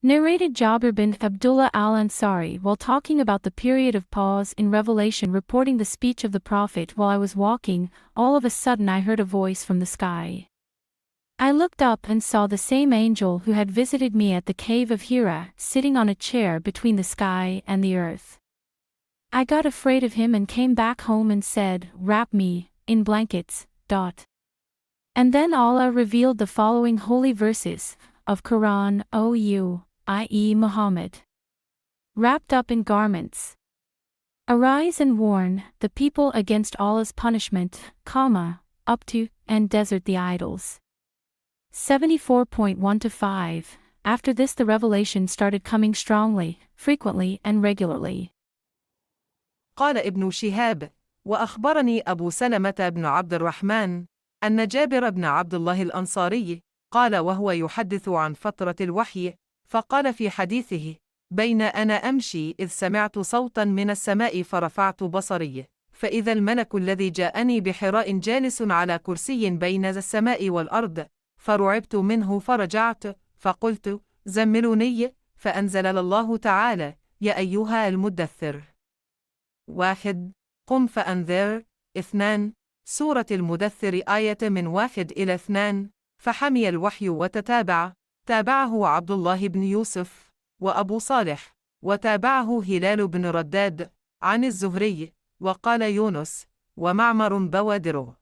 Narrated Jabir bin Abdullah al-Ansari while talking about the period of pause in Revelation reporting the speech of the Prophet while I was walking, all of a sudden I heard a voice from the sky. I looked up and saw the same angel who had visited me at the cave of Hira sitting on a chair between the sky and the earth. I got afraid of him and came back home and said, "Wrap me in blankets." And then Allah revealed the following holy verses of Quran, O you, i.e. Muhammad, wrapped up in garments. Arise and warn the people against Allah's punishment, up to, and desert the idols. 74.1-5. After this the revelation started coming strongly, frequently and regularly. قال ابن شهاب: وأخبرني أبو سلمة بن عبد الرحمن أن جابر بن عبد الله الأنصاري قال وهو يحدث عن فترة الوحي، فقال في حديثه: بين أنا أمشي إذ سمعت صوتا من السماء فرفعت بصري، فإذا الملك الذي جاءني بحراء جالس على كرسي بين السماء والأرض، فرعبت منه فرجعت، فقلت: زملوني، فأنزل الله تعالى: يا أيها المدثر. 1. قم فأنذر. 2. سورة المدثر آية من 1-2. فحمي الوحي وتتابع، تابعه عبد الله بن يوسف وأبو صالح، وتابعه هلال بن رداد عن الزهري، وقال يونس ومعمر بوادره.